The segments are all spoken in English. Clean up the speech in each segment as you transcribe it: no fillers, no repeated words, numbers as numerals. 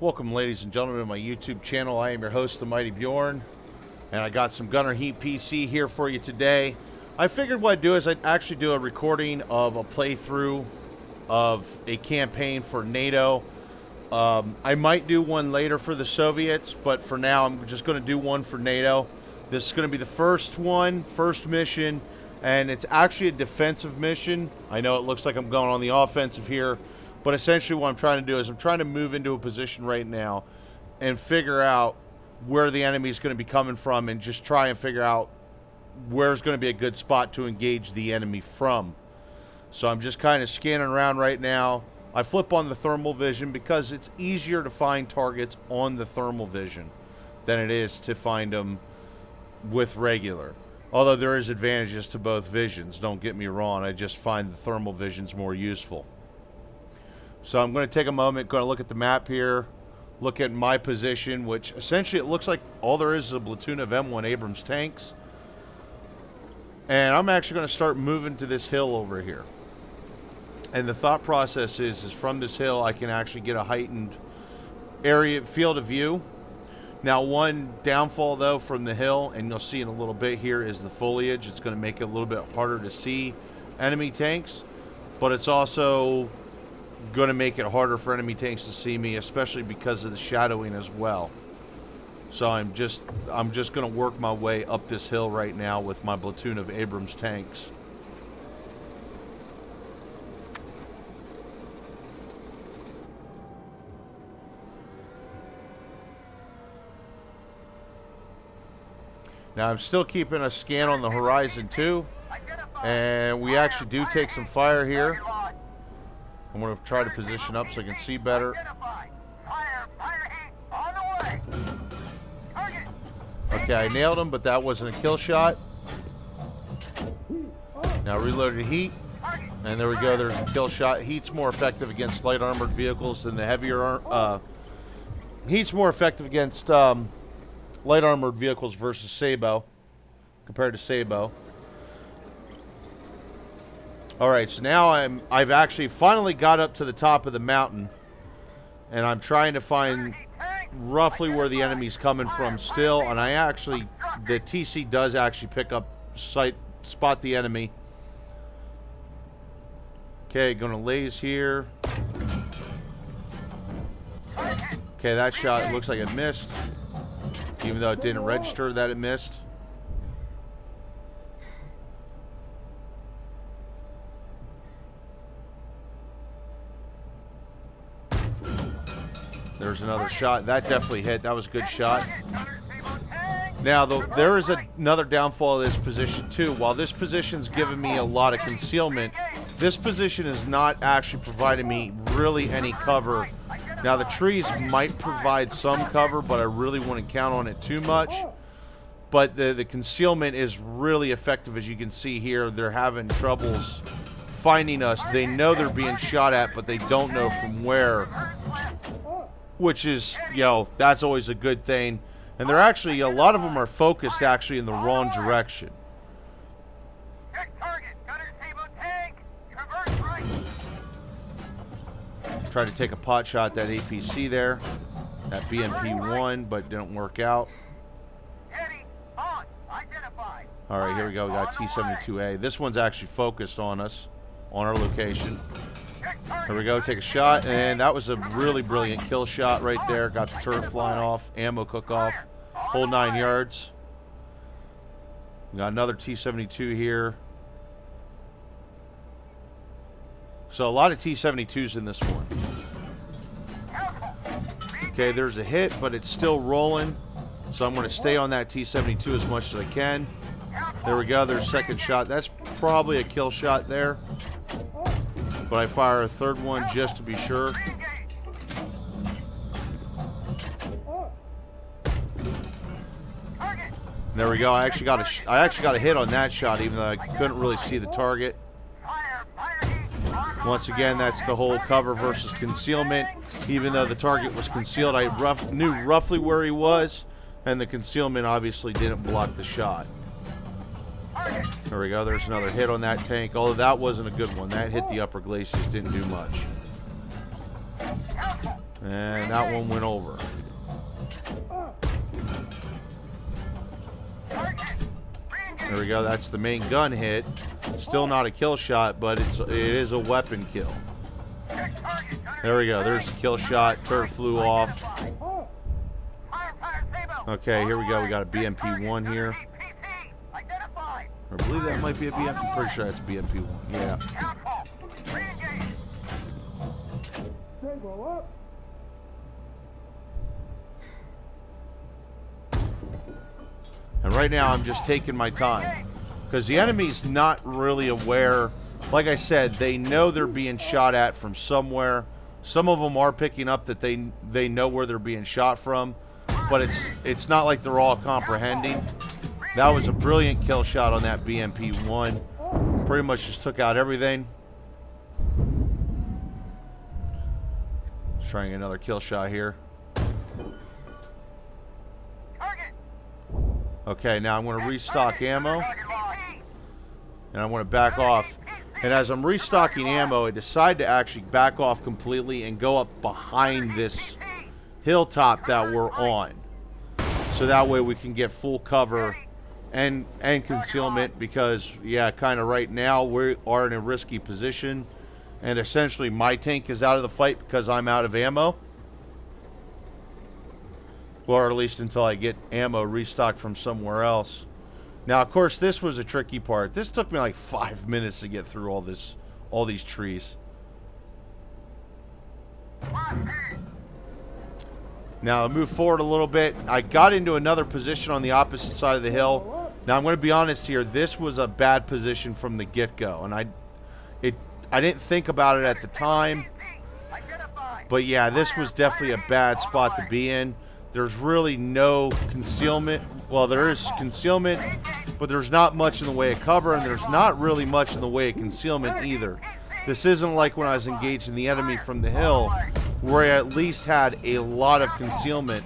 Welcome, ladies and gentlemen, to my YouTube channel. I am your host, the Mighty Bjorn, and I got some Gunner Heat PC here for you today. I figured what I'd do is I'd actually do a recording of a playthrough of a campaign for NATO. I might do one later for the Soviets, but for now I'm just going to do one for NATO. This is going to be the first mission, and it's actually a defensive mission. I know it looks like I'm going on the offensive here, but essentially what I'm trying to do is I'm trying to move into a position right now and figure out where the enemy is going to be coming from and just try and figure out where's going to be a good spot to engage the enemy from. So I'm just kind of scanning around right now. I flip on the thermal vision because it's easier to find targets on the thermal vision than it is to find them with regular. Although there is advantages to both visions, don't get me wrong. I just find the thermal visions more useful. So I'm going to take a moment, going to look at the map here, look at my position, which essentially it looks like all there is a platoon of M1 Abrams tanks. And I'm actually going to start moving to this hill over here. And the thought process is from this hill I can actually get a heightened area, field of view. Now, one downfall though from the hill, and you'll see in a little bit here, is the foliage. It's going to make it a little bit harder to see enemy tanks, but it's also going to make it harder for enemy tanks to see me, especially because of the shadowing as well. So I'm just going to work my way up this hill right now with my platoon of Abrams tanks. Now I'm still keeping a scan on the horizon too, and we actually do take some fire here. I'm going to try to position up so I can see better. Okay, I nailed him, but that wasn't a kill shot. Now reloaded heat, and there we go, there's a kill shot. Heat's more effective against light armored vehicles than the heavier Heat's more effective against light armored vehicles versus Sabo, compared to Sabo. Alright, so now I've actually finally got up to the top of the mountain, and I'm trying to find roughly where the enemy's coming from still, and the TC does actually pick up spot the enemy. Okay, gonna laze here. Okay, that shot looks like it missed, even though it didn't register that it missed. There's another shot. That definitely hit. That was a good shot. Now, there is another downfall of this position, too. While this position's given me a lot of concealment, this position is not actually providing me really any cover. Now, the trees might provide some cover, but I really wouldn't count on it too much. But the concealment is really effective, as you can see here. They're having troubles finding us. They know they're being shot at, but they don't know from where. Which is, that's always a good thing. And they're actually, a lot of them are focused actually in the wrong direction. Tried to take a pot shot at that APC there. That BMP-1, but didn't work out. Alright, here we go. We got T-72A. This one's actually focused on us, on our location. Here we go, take a shot, and that was a really brilliant kill shot right there. Got the turret flying off, ammo cook off, whole 9 yards. We got another T-72 here. So a lot of T-72s in this one. Okay, there's a hit, but it's still rolling. So I'm going to stay on that T-72 as much as I can. There we go, there's a second shot. That's probably a kill shot there. But I fire a third one just to be sure. There we go. I actually got a hit on that shot, even though I couldn't really see the target. Once again, that's the whole cover versus concealment. Even though the target was concealed, I knew roughly where he was, and the concealment obviously didn't block the shot. There we go. There's another hit on that tank, although that wasn't a good one. That hit the upper glacis, didn't do much. And that one went over. There we go. That's the main gun hit. Still not a kill shot, but it is a weapon kill. There we go. There's the kill shot. Turret flew off. Okay, here we go. We got a BMP-1 here. I believe that might be a BMP. I'm pretty sure that's BMP-1. Yeah. And right now I'm just taking my time because the enemy's not really aware. Like I said, they know they're being shot at from somewhere. Some of them are picking up that they know where they're being shot from, but it's not like they're all comprehending. That was a brilliant kill shot on that BMP-1. Pretty much just took out everything. Just trying another kill shot here. Okay, now I'm going to restock ammo. And I'm going to back off. And as I'm restocking ammo, I decide to actually back off completely and go up behind this hilltop that we're on. So that way we can get full cover and concealment, because, yeah, kind of right now we are in a risky position. And essentially my tank is out of the fight because I'm out of ammo. Or at least until I get ammo restocked from somewhere else. Now, of course, this was a tricky part. This took me like 5 minutes to get through all these trees. Now, I'll move forward a little bit. I got into another position on the opposite side of the hill. Now, I'm going to be honest here. This was a bad position from the get-go. And I didn't think about it at the time. But, yeah, this was definitely a bad spot to be in. There's really no concealment. Well, there is concealment, but there's not much in the way of cover, and there's not really much in the way of concealment either. This isn't like when I was engaging the enemy from the hill, where I at least had a lot of concealment.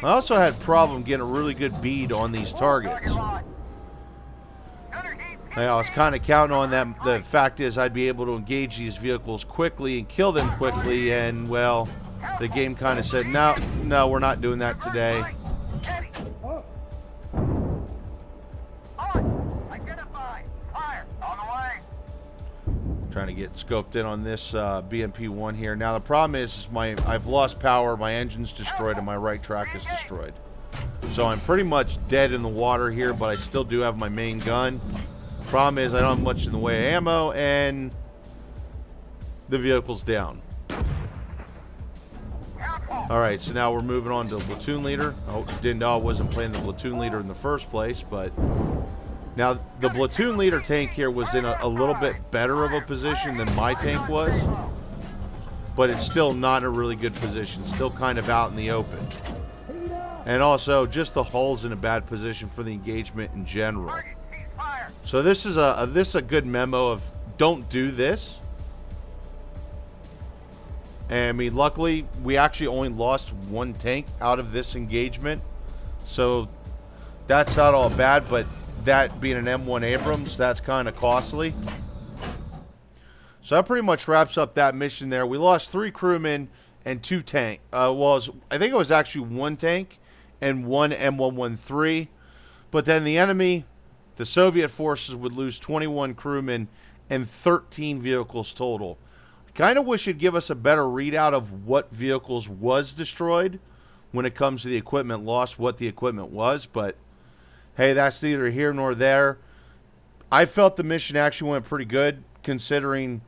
I also had a problem getting a really good bead on these targets. I was kind of counting on them. The fact is I'd be able to engage these vehicles quickly and kill them quickly, and, well, the game kind of said, no, we're not doing that today. Trying to get scoped in on this BMP-1 here. Now the problem is I've lost power, my engine's destroyed, and my right track is destroyed. So I'm pretty much dead in the water here, but I still do have my main gun. Problem is I don't have much in the way of ammo, and the vehicle's down. Alright, so now we're moving on to the platoon leader. Oh, didn't know I wasn't playing the platoon leader in the first place, but now the platoon leader tank here was in a little bit better of a position than my tank was, but it's still not in a really good position, still kind of out in the open. And also, just the hull's in a bad position for the engagement in general. So this is a good memo of don't do this. And I mean, luckily, we actually only lost one tank out of this engagement. So that's not all bad, but that being an M1 Abrams, that's kind of costly. So that pretty much wraps up that mission there. We lost 3 crewmen and 2 tank. I think it was actually 1 tank and 1 M113. But then the enemy, the Soviet forces, would lose 21 crewmen and 13 vehicles total. Kind of wish it'd give us a better readout of what vehicles was destroyed when it comes to the equipment lost, what the equipment was, but hey, that's neither here nor there. I felt the mission actually went pretty good, considering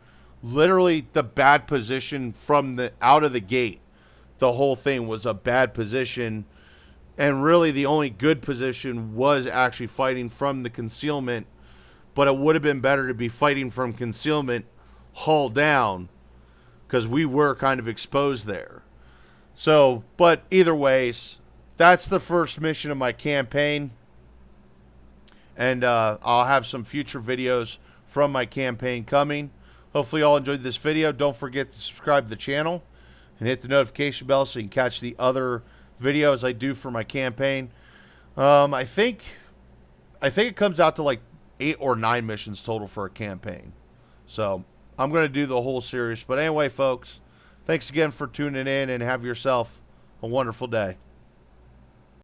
literally the bad position from the out of the gate. The whole thing was a bad position, and really the only good position was actually fighting from the concealment, but it would have been better to be fighting from concealment hull down, because we were kind of exposed there. So, but either ways, that's the first mission of my campaign. And I'll have some future videos from my campaign coming. Hopefully you all enjoyed this video. Don't forget to subscribe to the channel and hit the notification bell so you can catch the other videos I do for my campaign. I think it comes out to like 8 or 9 missions total for a campaign. So I'm going to do the whole series. But anyway, folks, Thanks again for tuning in, and have yourself a wonderful day.